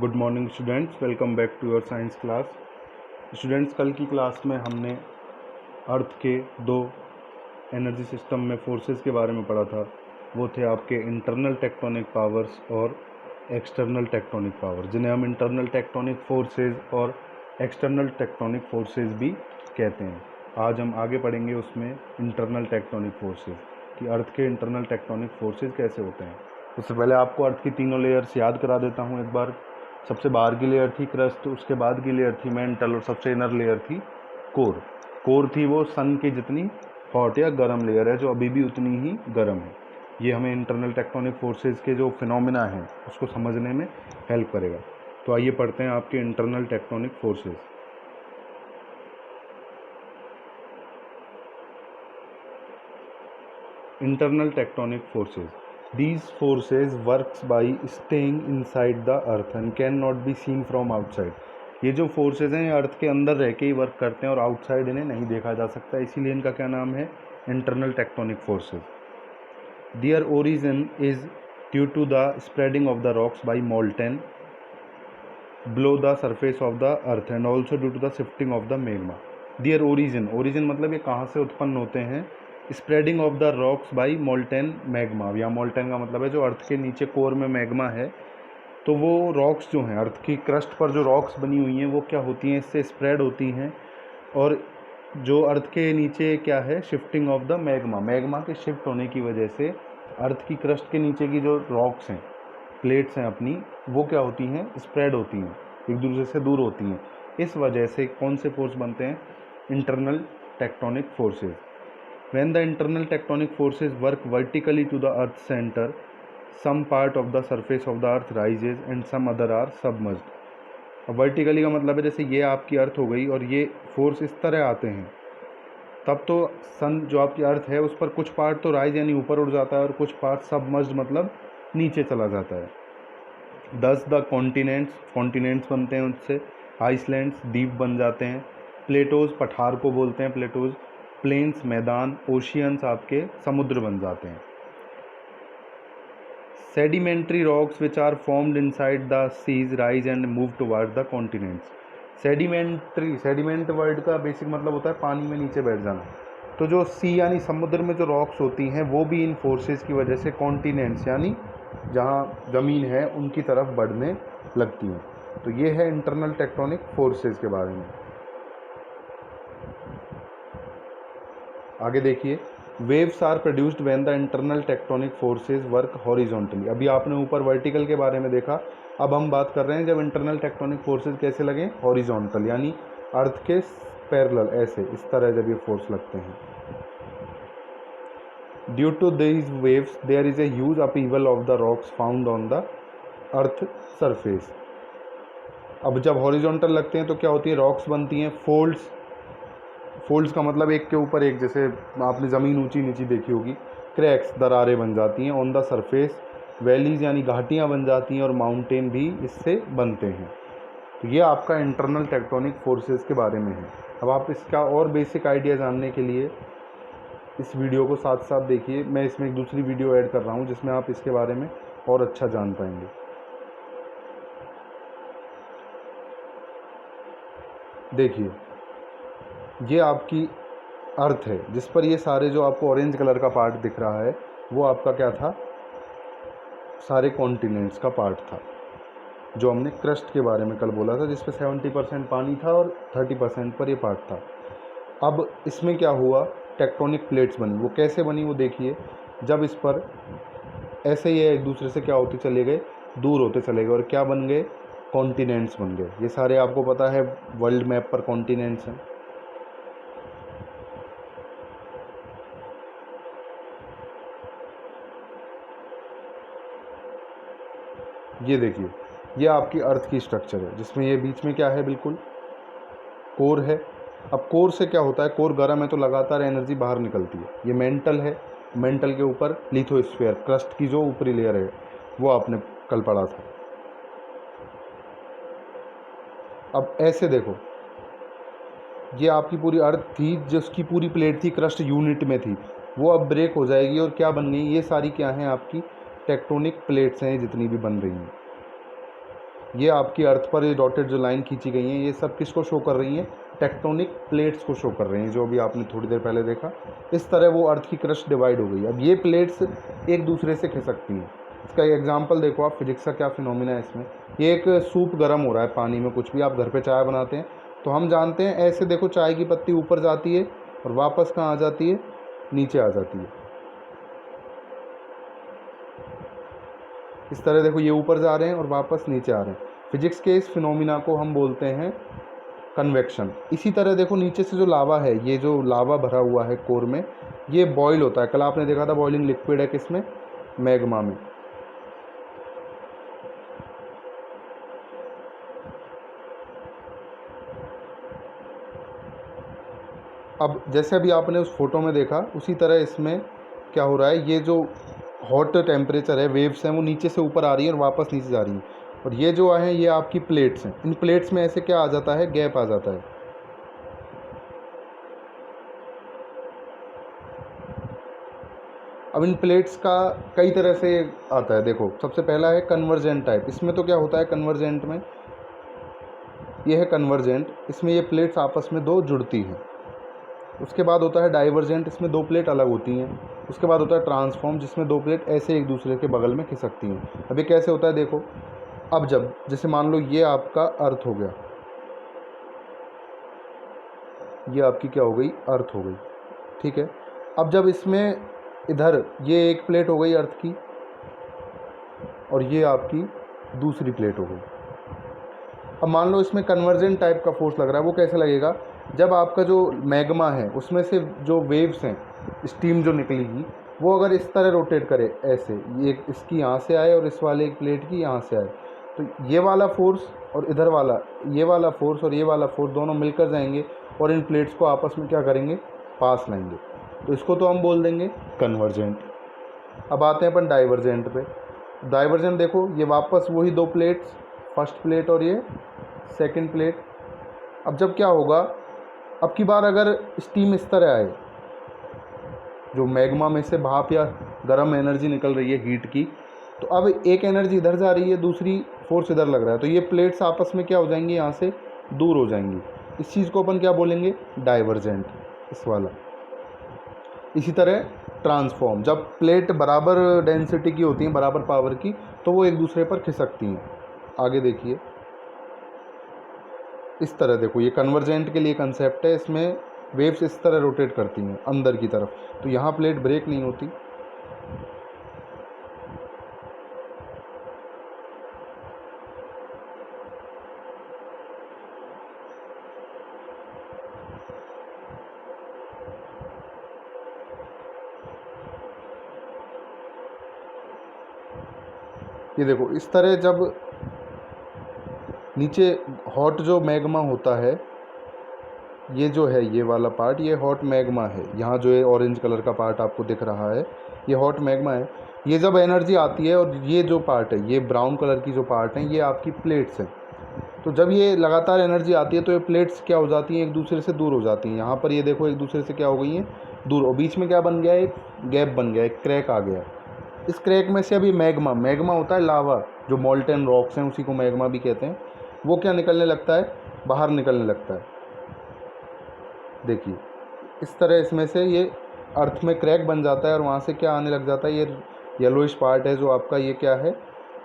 Good morning students, welcome back to your science class. Students, कल की class में हमने अर्थ के दो एनर्जी सिस्टम में फोर्सेस के बारे में पढ़ा था। वो थे आपके इंटरनल टेक्टोनिक पावर्स और एक्सटर्नल टेक्टोनिक पावर, जिन्हें हम इंटरनल टेक्टोनिक फोर्सेस और एक्सटर्नल टेक्टोनिक फोर्सेस भी कहते हैं। आज हम आगे पढ़ेंगे उसमें इंटरनल टेक्टोनिक फोर्सेस कि अर्थ के इंटरनल टेक्टोनिक फोर्सेस कैसे होते हैं। उससे पहले आपको अर्थ की तीनों लेयर्स याद करा देता हूँ एक बार। सबसे बाहर की लेयर थी क्रस्ट, उसके बाद की लेयर थी मेंटल और सबसे इनर लेयर थी कोर। कोर थी वो सन की जितनी हॉट या गर्म लेयर है, जो अभी भी उतनी ही गर्म है। ये हमें इंटरनल टेक्टोनिक फोर्सेस के जो फिनोमिना हैं उसको समझने में हेल्प करेगा। तो आइए पढ़ते हैं आपके internal tectonic forces. Internal tectonic forces. These forces works by staying inside the earth and cannot be seen from outside. ये जो फोर्सेज हैं अर्थ के अंदर रह के ही वर्क करते हैं और आउटसाइड इन्हें नहीं देखा जा सकता, इसीलिए इनका क्या नाम है, internal tectonic forces. Their origin is due to the spreading of the rocks by molten below the surface of the earth and also due to the shifting of the magma. Their origin मतलब ये कहाँ से उत्पन्न होते हैं। Spreading of the rocks by molten magma, या molten का मतलब है जो अर्थ के नीचे कोर में मैग्मा है, तो वो रॉक्स जो हैं अर्थ की क्रस्ट पर जो रॉक्स बनी हुई हैं वो क्या होती हैं, इससे स्प्रेड होती हैं। और जो अर्थ के नीचे क्या है, shifting of the magma, magma के शिफ्ट होने की वजह से अर्थ की क्रस्ट के नीचे की जो रॉक्स हैं, प्लेट्स हैं अपनी, वो क्या होती हैं, स्प्रेड होती हैं, एक दूसरे से दूर होती हैं। इस वजह से कौन से फोर्स बनते हैं, internal tectonic forces. When the internal tectonic forces work vertically to the earth's center, some part of the surface of the earth rises and some other are submerged. अब वर्टिकली का मतलब है जैसे ये आपकी अर्थ हो गई और ये फोर्स इस तरह आते हैं, तब तो सन जो आपकी अर्थ है उस पर कुछ पार्ट तो राइज यानी ऊपर उड़ जाता है और कुछ पार्ट सबमर्ज्ड मतलब नीचे चला जाता है। दस द कॉन्टिनेंट्स बनते हैं उससे, आइसलैंड्स द्वीप बन जाते हैं, प्लेटोज पठार को बोलते हैं प्लेटोज, प्लेन्स मैदान, ओशियंस आपके समुद्र बन जाते हैं। Sedimentary rocks which are formed inside the seas rise and move toward the continents. Sediment word का बेसिक मतलब होता है पानी में नीचे बैठ जाना। तो जो सी यानी समुद्र में जो रॉक्स होती हैं वो भी इन फोर्सेस की वजह से कॉन्टिनेंट्स यानी जहाँ ज़मीन है उनकी तरफ बढ़ने लगती हैं। तो ये है इंटरनल टेक्टोनिक फोर्सेस के बारे में। आगे देखिए, waves are produced when the internal tectonic forces work horizontally. अभी आपने ऊपर वर्टिकल के बारे में देखा, अब हम बात कर रहे हैं जब इंटरनल टेक्टोनिक फोर्सेस कैसे लगे, हॉरिजॉन्टल यानी अर्थ के पैरेलल, ऐसे इस तरह जब ये फोर्स लगते हैं। Due to these waves there is a huge upheaval of the rocks found on the earth surface. अब जब हॉरिजॉन्टल लगते हैं तो क्या होती है, रॉक्स बनती हैं, फोल्ड्स का मतलब एक के ऊपर एक, जैसे आपने ज़मीन ऊंची नीची देखी होगी, क्रैक्स दरारें बन जाती हैं ऑन द सरफेस, वैलीज यानी घाटियाँ बन जाती हैं और माउंटेन भी इससे बनते हैं। तो ये आपका इंटरनल टेक्टोनिक फोर्सेस के बारे में है। अब आप इसका और बेसिक आइडिया जानने के लिए इस वीडियो को साथ साथ देखिए। मैं इसमें एक दूसरी वीडियो ऐड कर रहा हूँ जिसमें आप इसके बारे में और अच्छा जान पाएंगे। देखिए, ये आपकी अर्थ है जिस पर ये सारे जो आपको ऑरेंज कलर का पार्ट दिख रहा है वो आपका क्या था, सारे कॉन्टिनेंट्स का पार्ट था, जो हमने क्रस्ट के बारे में कल बोला था, जिस पर 70% पानी था और 30% पर ये पार्ट था। अब इसमें क्या हुआ, टेक्टोनिक प्लेट्स बनी। वो कैसे बनी वो देखिए, जब इस पर ऐसे ये एक दूसरे से क्या होते चले गए, दूर होते चले गए और क्या बन गए, कॉन्टिनेंट्स बन गए। ये सारे आपको पता है वर्ल्ड मैप पर कॉन्टिनेंट्स हैं। ये देखिए, ये आपकी अर्थ की स्ट्रक्चर है जिसमें ये बीच में क्या है, बिल्कुल कोर है। अब कोर से क्या होता है, कोर गर्म है तो लगातार एनर्जी बाहर निकलती है। ये मेंटल है, मेंटल के ऊपर लिथोस्फीयर, क्रस्ट की जो ऊपरी लेयर है, वो आपने कल पढ़ा था। अब ऐसे देखो, ये आपकी पूरी अर्थ थी, जिसकी पूरी प्लेट थी क्रस्ट यूनिट में थी, वो अब ब्रेक हो जाएगी और क्या बन गई, ये सारी क्या हैं, आपकी टेक्टोनिक प्लेट्स हैं जितनी भी बन रही हैं। ये आपकी अर्थ पर ये डॉटेड जो लाइन खींची गई हैं, ये सब किसको शो कर रही हैं? टेक्टोनिक प्लेट्स को शो कर रही हैं, जो अभी आपने थोड़ी देर पहले देखा। इस तरह वो अर्थ की क्रस्ट डिवाइड हो गई। अब ये प्लेट्स एक दूसरे से खिसकती हैं। इसका एग्जांपल देखो आप, फिजिक्स का क्या फिनोमिना है इसमें। ये एक सूप गर्म हो रहा है पानी में, कुछ भी आप घर पे चाय बनाते हैं तो हम जानते हैं ऐसे, देखो चाय की पत्ती ऊपर जाती है और वापस कहाँ आ जाती है? नीचे आ जाती है। इस तरह देखो ये ऊपर जा रहे हैं और वापस नीचे आ रहे हैं। फिजिक्स के इस फिनोमिना को हम बोलते हैं कन्वेक्शन। इसी तरह देखो नीचे से जो लावा है, ये जो लावा भरा हुआ है कोर में, ये बॉयल होता है। कल आपने देखा था बॉइलिंग लिक्विड है किसमें? मैग्मा में। अब जैसे अभी आपने उस फोटो में देखा, उसी तरह इसमें क्या हो रहा है, ये जो हॉट टेम्परेचर है, वेव्स हैं, वो नीचे से ऊपर आ रही हैं और वापस नीचे जा रही हैं। और ये जो है ये आपकी प्लेट्स हैं। इन प्लेट्स में ऐसे क्या आ जाता है? गैप आ जाता है। अब इन प्लेट्स का कई तरह से आता है। देखो सबसे पहला है कन्वर्जेंट टाइप। इसमें तो क्या होता है कन्वर्जेंट में? ये है कन्वर्जेंट, इसमें ये प्लेट्स आपस में दो जुड़ती हैं। उसके बाद होता है डाइवर्जेंट, इसमें दो प्लेट अलग होती हैं। उसके बाद होता है ट्रांसफॉर्म, जिसमें दो प्लेट ऐसे एक दूसरे के बगल में खिसकती हैं। अब ये कैसे होता है देखो, अब जब जैसे मान लो ये आपका अर्थ हो गया, ये आपकी क्या हो गई? अर्थ हो गई, ठीक है। अब जब इसमें इधर ये एक प्लेट हो गई अर्थ की और ये आपकी दूसरी प्लेट हो गई। अब मान लो इसमें कन्वर्जेंट टाइप का फोर्स लग रहा है। वो कैसे लगेगा? जब आपका जो मैग्मा है उसमें से जो वेव्स हैं, स्टीम जो निकलेगी, वो अगर इस तरह रोटेट करे ऐसे, ये इसकी यहाँ से आए और इस वाले एक प्लेट की यहाँ से आए, तो ये वाला फोर्स और इधर वाला, ये वाला फोर्स और ये वाला फोर्स दोनों मिलकर जाएंगे और इन प्लेट्स को आपस में क्या करेंगे? पास लाएंगे। तो इसको तो हम बोल देंगे कन्वर्जेंट। अब आते हैं अपन डाइवर्जेंट पे। डाइवर्जेंट देखो, ये वापस वही दो प्लेट्स, फर्स्ट प्लेट और ये सेकंड प्लेट। अब जब क्या होगा, अब की बार अगर स्टीम इस तरह आए, जो मैग्मा में से भाप या गर्म एनर्जी निकल रही है हीट की, तो अब एक एनर्जी इधर जा रही है, दूसरी फोर्स इधर लग रहा है, तो ये प्लेट्स आपस में क्या हो जाएंगी? यहाँ से दूर हो जाएंगी। इस चीज़ को अपन क्या बोलेंगे? डाइवर्जेंट, इस वाला। इसी तरह ट्रांसफॉर्म, जब प्लेट बराबर डेंसिटी की होती हैं, बराबर पावर की, तो वो एक दूसरे पर खिसकती हैं। आगे देखिए, इस तरह देखो, ये कन्वर्जेंट के लिए कंसेप्ट है। इसमें वेव्स इस तरह रोटेट करती हैं अंदर की तरफ, तो यहाँ प्लेट ब्रेक नहीं होती। ये देखो इस तरह जब नीचे हॉट जो मैग्मा होता है, ये जो है ये वाला पार्ट, ये हॉट मैग्मा है। यहाँ जो है ऑरेंज कलर का पार्ट आपको दिख रहा है, ये हॉट मैग्मा है। ये जब एनर्जी आती है, और ये जो पार्ट है, ये ब्राउन कलर की जो पार्ट है, ये आपकी प्लेट्स हैं। तो जब ये लगातार एनर्जी आती है तो ये प्लेट्स क्या हो जाती हैं? एक दूसरे से दूर हो जाती हैं। यहाँ पर ये देखो एक दूसरे से क्या हो गई हैं? दूर। और बीच में क्या बन गया है? एक गैप बन गया, एक क्रैक आ गया। इस क्रैक में से अभी मैग्मा, मैग्मा होता है लावा, जो मॉल्टेन रॉक्स हैं उसी को मैग्मा भी कहते हैं, वो क्या निकलने लगता है? बाहर निकलने लगता है। देखिए इस तरह इसमें से ये अर्थ में क्रैक बन जाता है और वहाँ से क्या आने लग जाता है? ये येलोइश पार्ट है जो आपका, ये क्या है?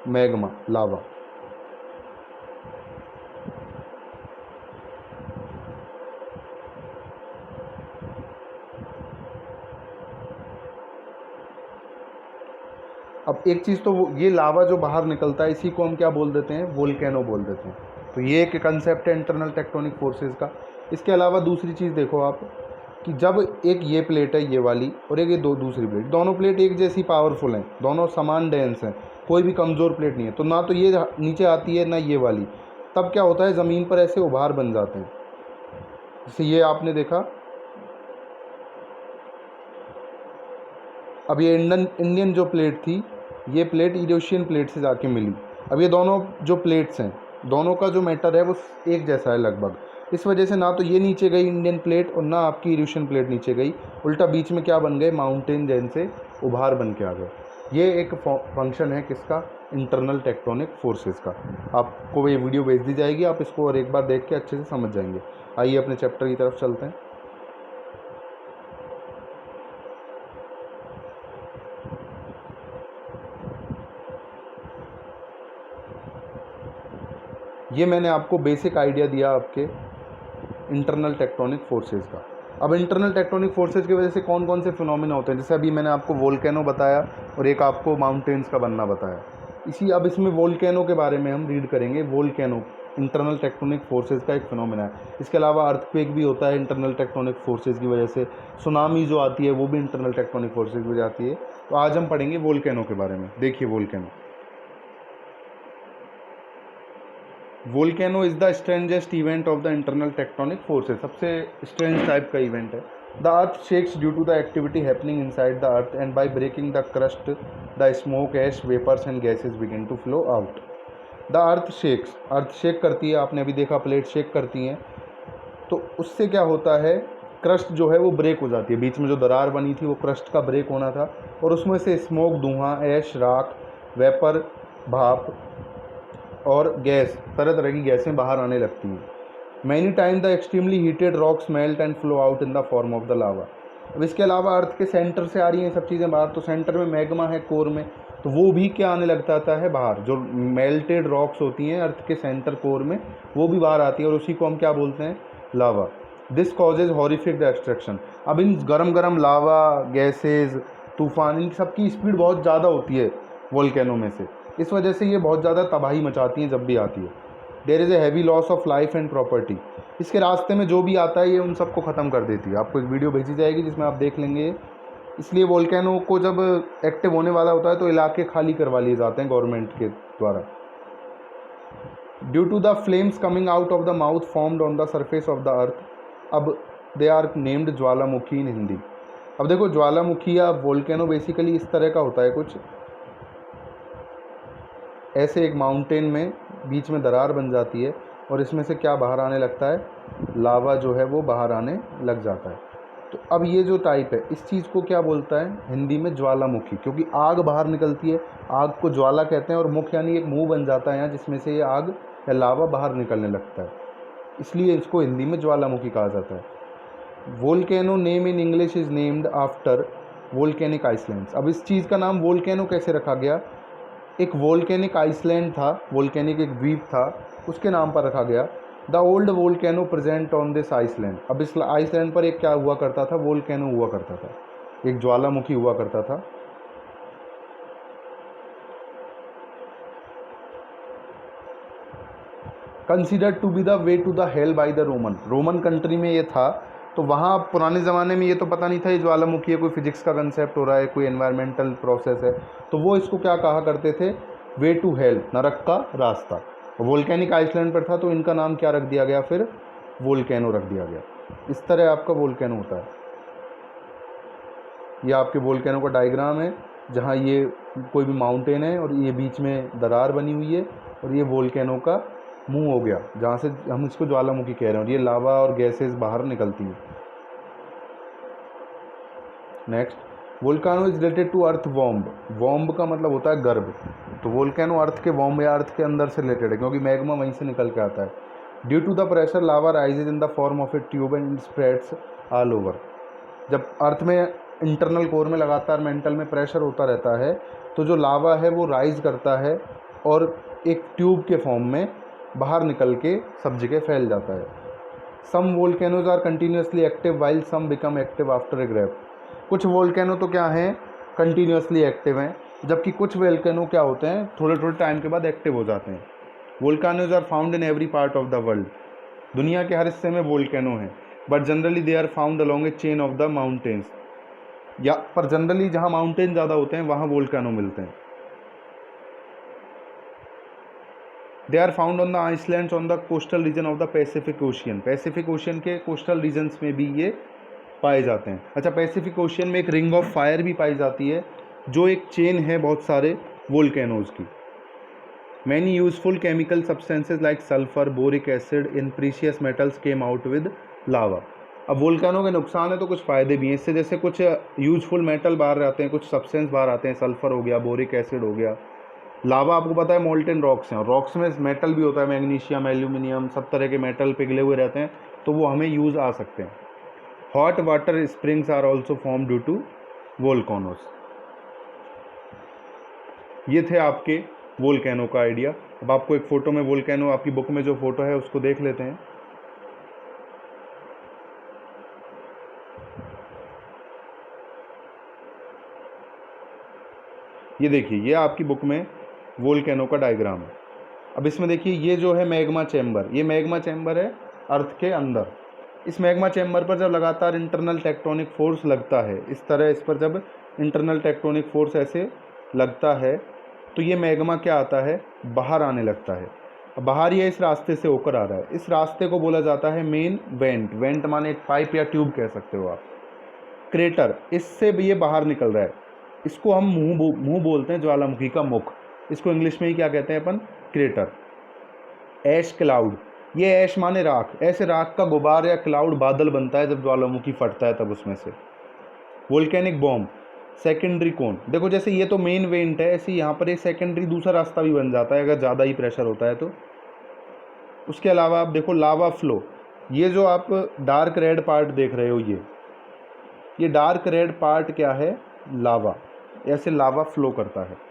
मैग्मा, लावा। अब एक चीज़ तो ये लावा जो बाहर निकलता है, इसी को हम क्या बोल देते हैं? वोल्केनो बोल देते हैं। तो ये एक कंसेप्ट है इंटरनल टेक्टोनिक फोर्सेस का। इसके अलावा दूसरी चीज़ देखो आप, कि जब एक ये प्लेट है ये वाली और एक ये दूसरी प्लेट, दोनों प्लेट एक जैसी पावरफुल हैं, दोनों समान डेंस हैं, कोई भी कमज़ोर प्लेट नहीं है, तो ना तो ये नीचे आती है ना ये वाली, तब क्या होता है? ज़मीन पर ऐसे उभार बन जाते हैं। जैसे ये आपने देखा, अब ये इंडियन जो प्लेट थी, ये प्लेट यूरेशियन प्लेट से जाके मिली। अब ये दोनों जो प्लेट्स हैं, दोनों का जो मैटर है वो एक जैसा है लगभग। इस वजह से ना तो ये नीचे गई इंडियन प्लेट और ना आपकी यूरेशियन प्लेट नीचे गई, उल्टा बीच में क्या बन गए? माउंटेन जैसे उभार बन के आ गए। ये एक फंक्शन है किसका? इंटरनल टेक्टोनिक फोर्सेस का। आपको ये वीडियो भेज दी जाएगी, आप इसको और एक बार देख के अच्छे से समझ जाएंगे। आइए अपने चैप्टर की तरफ चलते हैं। ये मैंने आपको बेसिक आइडिया दिया आपके इंटरनल टेक्टोनिक फोर्सेस का। अब इंटरनल टेक्टोनिक फोर्सेस की वजह से कौन कौन से फिनोमिना होते हैं, जैसे अभी मैंने आपको वोल्केनो बताया और एक आपको माउंटेन्स का बनना बताया। अब इसमें वोल्केनो के बारे में हम रीड करेंगे। वोल्केनो इंटरनल टेक्टोनिक फोर्सेस का एक फिनोमिना है। इसके अलावा अर्थक्वेक भी होता है इंटरनल टेक्टोनिक फोर्सेस की वजह से। सुनामी जो आती है वो भी इंटरनल टेक्टोनिक फोर्सेस की वजह आती है। तो आज हम पढ़ेंगे वोल्केनो के बारे में। देखिए volcano is the strangest event of the internal tectonic forces. सबसे स्ट्रेंज टाइप का इवेंट है। The earth shakes due to the activity happening inside the earth and by breaking the crust the smoke ash vapours and gases begin to flow out. The earth shakes, earth shake करती है। आपने अभी देखा plate shake करती हैं, तो उससे क्या होता है, क्रस्ट जो है वो ब्रेक हो जाती है। बीच में जो दरार बनी थी वो क्रस्ट का ब्रेक होना था, और उसमें से स्मोक, धुआं, ऐश, राख, वेपर, भाप और गैस, तरह तरह की गैसें बाहर आने लगती हैं। Many time the extremely heated rocks melt and flow out in the form of the lava. अब इसके अलावा अर्थ के सेंटर से आ रही हैं सब चीज़ें बाहर, तो सेंटर में मैग्मा है कोर में, तो वो भी क्या आने लगता है बाहर। जो मेल्टेड रॉक्स होती हैं अर्थ के सेंटर कोर में, वो भी बाहर आती है, और उसी को हम क्या बोलते हैं, lava. This causes horrific destruction. अब इन गरम गरम लावा, गैसेज, तूफान, इन सब की स्पीड बहुत ज़्यादा होती है वोल्केनो में से। इस वजह से ये बहुत ज़्यादा तबाही मचाती हैं जब भी आती है। There is a heavy loss of life and property. इसके रास्ते में जो भी आता है ये उन सबको ख़त्म कर देती है। आपको एक वीडियो भेजी जाएगी जिसमें आप देख लेंगे। इसलिए वोल्केनो को जब एक्टिव होने वाला होता है तो इलाके खाली करवा लिए जाते हैं गवर्नमेंट के द्वारा। Due to the flames coming out of the mouth formed on the surface of the earth, अब दे आर नेम्ड ज्वालामुखी इन हिंदी। अब देखो ज्वालामुखी या वोल्केनो बेसिकली इस तरह का होता है कुछ ऐसे। एक माउंटेन में बीच में दरार बन जाती है और इसमें से क्या बाहर आने लगता है, लावा जो है वो बाहर आने लग जाता है। तो अब ये जो टाइप है इस चीज़ को क्या बोलता है हिंदी में, ज्वालामुखी, क्योंकि आग बाहर निकलती है। आग को ज्वाला कहते हैं, और मुख यानी एक मुंह बन जाता है यहाँ जिसमें से ये आग या लावा बाहर निकलने लगता है, इसलिए इसको हिंदी में ज्वालामुखी कहा जाता है। Volcano name in English is named after volcanic islands. अब इस चीज़ का नाम वोल्केनो कैसे रखा गया, एक वोल्केनिक आइसलैंड था, वोल्केनिक एक द्वीप था, उसके नाम पर रखा गया। The old volcano present on this island. अब इस आइसलैंड पर एक क्या हुआ करता था, वोल्केनो हुआ करता था, एक ज्वालामुखी हुआ करता था। Considered to be the way to the hell by the Roman country में ये था। तो वहाँ पुराने ज़माने में ये तो पता नहीं था ये ज्वालामुखी है, कोई फिजिक्स का कंसेप्ट हो रहा है, कोई एनवायरमेंटल प्रोसेस है, तो वो इसको क्या कहा करते थे, वे टू हेल, नरक का रास्ता। वोल्केनिक आइसलैंड पर था तो इनका नाम क्या रख दिया गया, फिर वोल्केनो रख दिया गया। इस तरह आपका वोल्केनो होता है। ये आपके वोल्केनो का डायग्राम है, जहाँ ये कोई भी माउंटेन है और ये बीच में दरार बनी हुई है, और ये वोल्केनो का मुंह हो गया जहाँ से हम इसको ज्वालामुखी कह रहे हैं, और ये लावा और गैसेस बाहर निकलती हैं। Next, volcano is related to earth womb. Womb का मतलब होता है गर्भ, तो वोल्केनो अर्थ के वॉम्ब या अर्थ के अंदर से रिलेटेड है, क्योंकि मैग्मा वहीं से निकल के आता है। Due to the pressure lava rises in the form of a tube and spreads all over. जब अर्थ में इंटरनल कोर में लगातार मेंटल में प्रेशर होता रहता है, तो जो लावा है वो राइज करता है और एक ट्यूब के फॉर्म में बाहर निकल के सब जगह फैल जाता है। Some volcanoes are continuously active while some become active after a grave. कुछ वोल्केनो तो क्या हैं, कंटिन्यूसली एक्टिव हैं, जबकि कुछ वोल्केनो क्या होते हैं, थोड़े थोड़े टाइम के बाद एक्टिव हो जाते हैं। Volcanoes are found in every part of the world. दुनिया के हर हिस्से में वोल्केनो हैं, but generally they are found along a chain of the mountains. या पर जनरली जहाँ माउंटेन ज़्यादा होते हैं वहाँ वोल्केनो मिलते हैं। They are found on the islands on the coastal region of the Pacific Ocean. Pacific Ocean के कोस्टल रीजन्स में भी ये पाए जाते हैं। अच्छा, पैसिफिक ओशियन में एक रिंग ऑफ फायर भी पाई जाती है, जो एक चेन है बहुत सारे वोल्केनोज की। Many useful chemical substances like sulphur, boric acid in precious metals came out with lava. अब वोल्केनो के नुकसान है तो कुछ फ़ायदे भी हैं इससे, जैसे कुछ यूजफुल मेटल बाहर आते हैं, कुछ सब्सटेंस बाहर आते हैं, सल्फर हो गया, बोरिक एसिड हो गया, लावा आपको पता है मोल्टेन रॉक्स हैं, और रॉक्स में मेटल भी होता है, मैग्नीशियम, एल्यूमिनियम, सब तरह के मेटल पिघले हुए रहते हैं, तो वो हमें यूज़ आ सकते हैं। Hot water springs are also form due to volcanoes. ये थे आपके वोल्केनो का आइडिया। अब आपको एक फ़ोटो में वोल्केनो, आपकी बुक में जो फ़ोटो है उसको देख लेते हैं। ये देखिए, ये आपकी बुक में वोल्केनो का डायग्राम है। अब इसमें देखिए, ये जो है मैग्मा चैम्बर, ये मैग्मा चैम्बर है अर्थ के अंदर। इस मैग्मा चैम्बर पर जब लगातार इंटरनल टेक्टोनिक फोर्स लगता है, इस तरह इस पर जब इंटरनल टेक्टोनिक फोर्स ऐसे लगता है, तो ये मैग्मा क्या आता है, बाहर आने लगता है। अब बाहर ये इस रास्ते से होकर आ रहा है, इस रास्ते को बोला जाता है मेन वेंट। वेंट माने एक पाइप या ट्यूब कह सकते हो आप। क्रेटर, इससे भी ये बाहर निकल रहा है, इसको हम मुंह बोलते हैं, ज्वालामुखी का मुख। इसको इंग्लिश में ही क्या कहते हैं अपन, क्रेटर। ऐश क्लाउड, ये ऐश माने राख, ऐसे राख का गुबार या क्लाउड बादल बनता है जब ज्वालामुखी फटता है तब उसमें से। वोल्केनिक बॉम्ब, सेकेंडरी कोन, देखो जैसे ये तो मेन वेंट है, ऐसे यहाँ पर एक सेकेंडरी दूसरा रास्ता भी बन जाता है अगर ज़्यादा ही प्रेशर होता है तो। उसके अलावा आप देखो लावा फ्लो, ये जो आप डार्क रेड पार्ट देख रहे हो, ये डार्क रेड पार्ट क्या है, लावा, ऐसे लावा फ्लो करता है।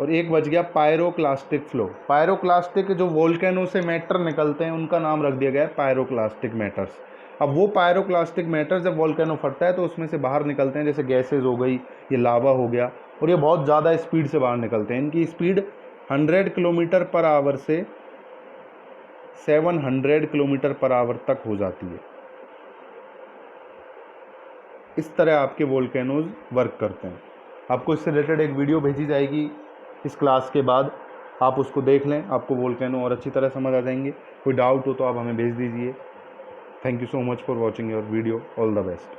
और एक बच गया पायरोक्लास्टिक फ्लो। पायरोक्लास्टिक, जो वोल्केनो से मैटर निकलते हैं उनका नाम रख दिया गया है पायरोक्लास्टिक मैटर्स। अब वो पायरोक्लास्टिक मैटर जब वोल्केनो फटता है तो उसमें से बाहर निकलते हैं, जैसे गैसेज हो गई, ये लावा हो गया, और ये बहुत ज़्यादा स्पीड से बाहर निकलते हैं। इनकी स्पीड 100 किलोमीटर पर आवर से 700 किलोमीटर पर आवर तक हो जाती है। इस तरह आपके वोल्केनोज वर्क करते हैं। आपको इससे रिलेटेड एक वीडियो भेजी जाएगी इस क्लास के बाद, आप उसको देख लें, आपको वोल्केनो और अच्छी तरह समझ आ जाएंगे। कोई डाउट हो तो आप हमें भेज दीजिए। Thank you so much for watching your video. All the best.